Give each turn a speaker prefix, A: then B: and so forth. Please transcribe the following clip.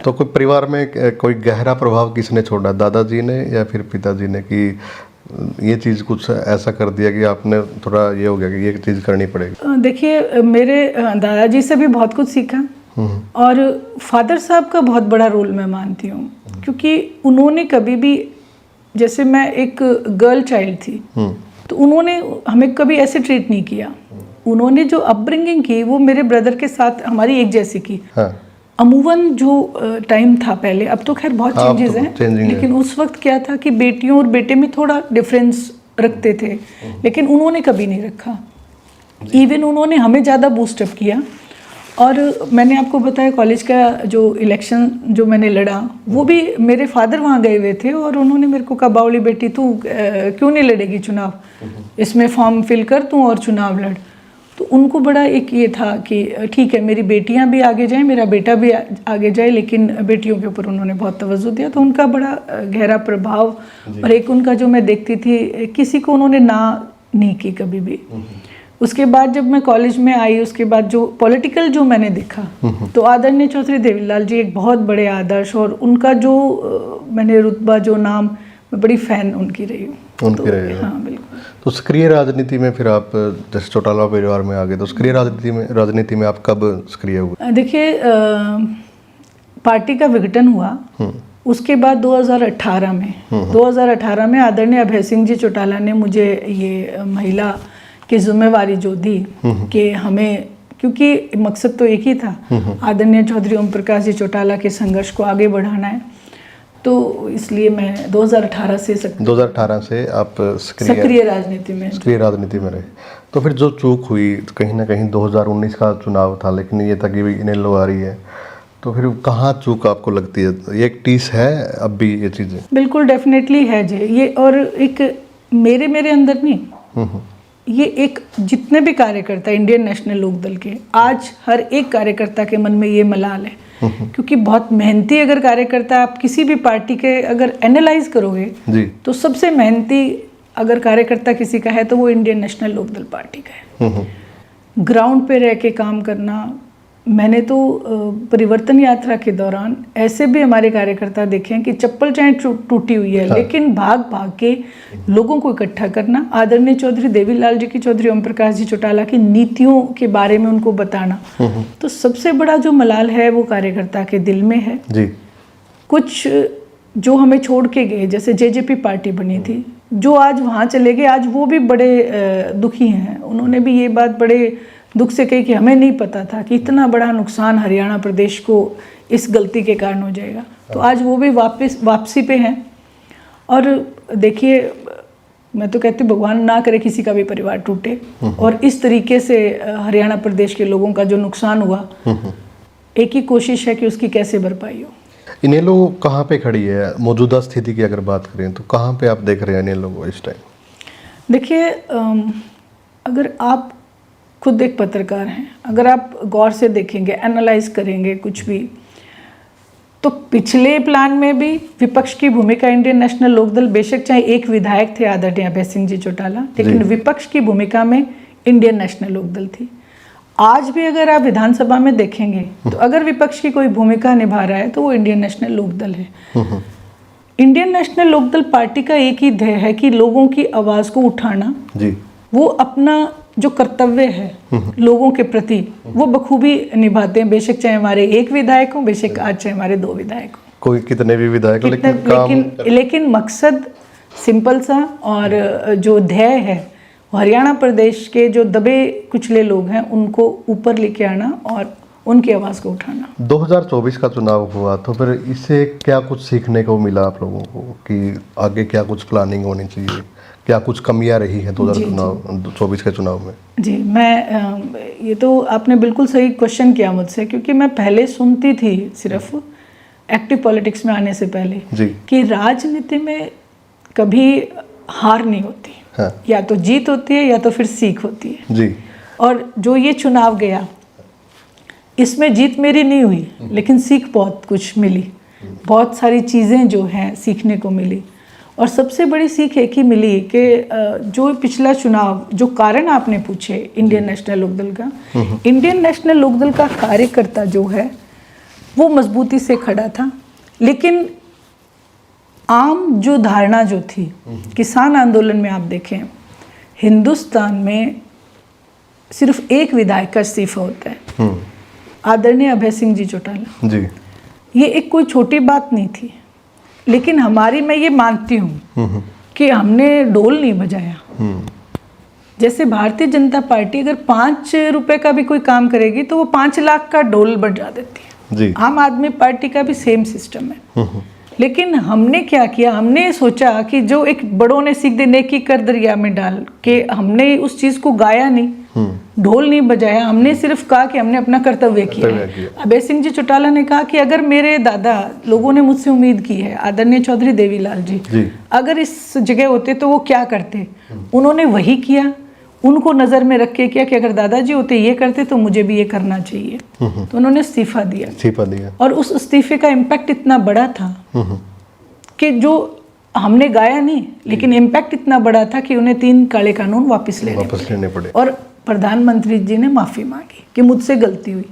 A: तो कोई परिवार में कोई गहरा प्रभाव किसने छोड़ा, दादाजी ने या फिर पिताजी ने, कि ये चीज़ कुछ ऐसा कर दिया कि आपने थोड़ा ये हो गया कि ये चीज़ करनी पड़ेगी?
B: देखिए, मेरे दादाजी से भी बहुत कुछ सीखा और फादर साहब का बहुत बड़ा रोल मैं मानती हूँ, क्योंकि उन्होंने कभी भी, जैसे मैं एक गर्ल चाइल्ड थी तो उन्होंने हमें कभी ऐसे ट्रीट नहीं किया। उन्होंने जो अपब्रिंगिंग की वो मेरे ब्रदर के साथ हमारी एक जैसी की।
A: हाँ।
B: अमूमन जो टाइम था पहले, अब तो खैर बहुत चेंजेस हैं, लेकिन उस वक्त क्या था कि बेटियों और बेटे में थोड़ा डिफरेंस रखते थे, लेकिन उन्होंने कभी नहीं रखा। इवन उन्होंने हमें ज़्यादा बूस्टअप किया। और मैंने आपको बताया कॉलेज का जो इलेक्शन जो मैंने लड़ा, वो भी मेरे फादर वहाँ गए हुए थे और उन्होंने मेरे को कहा, बावली बेटी तू क्यों नहीं लड़ेगी चुनाव, इसमें फॉर्म फिल कर तू और चुनाव लड़। तो उनको बड़ा एक ये था कि ठीक है मेरी बेटियां भी आगे जाएं, मेरा बेटा भी आगे जाए, लेकिन बेटियों के ऊपर उन्होंने बहुत तवज्जो दिया। तो उनका बड़ा गहरा प्रभाव, और एक उनका जो मैं देखती थी, किसी को उन्होंने ना नहीं की कभी भी। उसके बाद जब मैं कॉलेज में आई, उसके बाद जो पॉलिटिकल जो मैंने देखा, तो आदरणीय चौधरी देवीलाल जी एक बहुत बड़े आदर्श, और उनका जो मैंने रुतबा जो नाम, मैं बड़ी फ़ैन उनकी रही हूँ। हाँ बिल्कुल।
A: तो सक्रिय राजनीति में फिर आप जैसे चौटाला परिवार में आ गए, तो सक्रिय राजनीति में आप कब सक्रिय हुए?
B: देखिए, पार्टी का विघटन हुआ, उसके बाद 2018 में आदरणीय अभय सिंह जी चौटाला ने मुझे ये महिला की जिम्मेवारी जो दी कि हमें, क्योंकि मकसद तो एक ही था, आदरणीय चौधरी ओम प्रकाश जी चौटाला के संघर्ष को आगे बढ़ाना है। तो इसलिए मैं 2018 से
A: आप
B: सक्रिय राजनीति में
A: रहे। तो फिर जो चूक हुई, कहीं ना कहीं 2019 का चुनाव था, लेकिन ये था कि इनेलो आ रही है, तो फिर कहाँ चूक आपको लगती है? ये एक टीस है अब भी ये चीज़ें?
B: बिल्कुल डेफिनेटली है जी ये, और एक मेरे अंदर नहीं, ये एक जितने भी कार्यकर्ता इंडियन नेशनल लोकदल के, आज हर एक कार्यकर्ता के मन में ये मलाल है, क्योंकि बहुत मेहनती अगर कार्यकर्ता आप किसी भी पार्टी के अगर एनालाइज करोगे
A: जी, तो
B: सबसे मेहनती अगर कार्यकर्ता किसी का है तो वो इंडियन नेशनल लोकदल पार्टी का है। ग्राउंड पे रह के काम करना, मैंने तो परिवर्तन यात्रा के दौरान ऐसे भी हमारे कार्यकर्ता देखे हैं कि चप्पल चाहे टूटी हुई है, लेकिन भाग भाग के लोगों को इकट्ठा करना, आदरणीय चौधरी देवीलाल जी की, चौधरी ओम प्रकाश जी चौटाला की नीतियों के बारे में उनको बताना, तो सबसे बड़ा जो मलाल है वो कार्यकर्ता के दिल में है
A: जी।
B: कुछ जो हमें छोड़ के गए, जैसे जेजेपी पार्टी बनी थी, जो आज वहाँ चले गए, आज वो भी बड़े दुखी हैं। उन्होंने भी ये बात बड़े दुख से कही कि हमें नहीं पता था कि इतना बड़ा नुकसान हरियाणा प्रदेश को इस गलती के कारण हो जाएगा। तो आज वो भी वापसी पे हैं। और देखिए, मैं तो कहती हूँ भगवान ना करे किसी का भी परिवार टूटे, और इस तरीके से हरियाणा प्रदेश के लोगों का जो नुकसान हुआ, एक ही कोशिश है कि उसकी कैसे भरपाई हो।
A: इनेलो कहाँ पे खड़ी है मौजूदा स्थिति की अगर बात करें तो? कहाँ पे आप देख रहे हैं इनेलो को इस टाइम?
B: देखिए, अगर आप खुद एक पत्रकार हैं, अगर आप गौर से देखेंगे, एनालाइज करेंगे कुछ भी, तो पिछले प्लान में भी विपक्ष की भूमिका इंडियन नेशनल लोकदल, बेशक चाहे एक विधायक थे आदरणीय अभय सिंह जी चौटाला, लेकिन विपक्ष की भूमिका में इंडियन नेशनल लोकदल थी। आज भी अगर आप विधानसभा में देखेंगे तो अगर विपक्ष की कोई भूमिका निभा रहा है तो वो इंडियन नेशनल लोकदल है। इंडियन नेशनल लोकदल पार्टी का एक ही ध्येय है कि लोगों की आवाज को उठाना जी। वो अपना जो कर्तव्य है लोगों के प्रति वो बखूबी निभाते हैं, बेशक चाहे हमारे एक विधायक हो, बेशक आज चाहे हमारे 2 विधायक हो,
A: कोई कितने भी विधायक,
B: लेकिन मकसद सिंपल सा, और जो ध्येय है हरियाणा प्रदेश के जो दबे कुचले लोग हैं उनको ऊपर लेके आना और उनकी आवाज़ को उठाना। 2024
A: का चुनाव हुआ, तो फिर इससे क्या कुछ सीखने को मिला आप लोगों को कि आगे क्या कुछ प्लानिंग होनी चाहिए, क्या कुछ कमियां रही हैं 2024 के चुनाव में?
B: जी, मैं ये तो आपने बिल्कुल सही क्वेश्चन किया मुझसे, क्योंकि मैं पहले सुनती थी सिर्फ एक्टिव पॉलिटिक्स में आने से पहले जी। कि राजनीति में कभी हार नहीं होती, हाँ। या तो जीत होती है या तो फिर सीख होती है जी। और जो ये चुनाव गया, इसमें जीत मेरी नहीं हुई, लेकिन सीख बहुत कुछ मिली, बहुत सारी चीज़ें जो हैं सीखने को मिली। और सबसे बड़ी सीख एक ही मिली कि जो पिछला चुनाव, जो कारण आपने पूछे इंडियन नेशनल लोकदल का, इंडियन नेशनल लोकदल का कार्यकर्ता जो है वो मजबूती से खड़ा था। लेकिन आम जो धारणा जो थी, किसान आंदोलन में आप देखें, हिंदुस्तान में सिर्फ एक विधायक का इस्तीफा होता है, आदरणीय अभय सिंह जी चौटाला
A: जी।
B: ये एक कोई छोटी बात नहीं थी, लेकिन हमारी, मैं ये मानती हूँ कि हमने डोल नहीं बजाया। जैसे भारतीय जनता पार्टी अगर 5 रुपए का भी कोई काम करेगी तो वो 5 लाख का डोल बजा देती है
A: जी।
B: आम आदमी पार्टी का भी सेम सिस्टम है। लेकिन हमने क्या किया, हमने सोचा कि जो एक बड़ों ने सीख दे नेकी कर दरिया में डाल के, हमने उस चीज को गाया नहीं, ढोल नहीं बजाया, हमने सिर्फ कहा कि हमने अपना कर्तव्य किया है। अभय सिंह जी चौटाला ने कहा कि अगर मेरे दादा, लोगों ने मुझसे उम्मीद की है, आदरणीय चौधरी देवीलाल जी अगर इस जगह होते तो वो क्या करते, उन्होंने वही किया। उनको नजर में रख के किया कि अगर दादाजी होते ये करते तो मुझे भी ये करना चाहिए। तो उन्होंने इस्तीफा दिया और उस इस्तीफे का इम्पैक्ट इतना बड़ा था कि जो हमने गाया नहीं, लेकिन इम्पैक्ट इतना बड़ा था कि उन्हें 3 काले कानून वापस लेने पड़े और प्रधानमंत्री जी ने माफी मांगी कि मुझसे गलती हुई।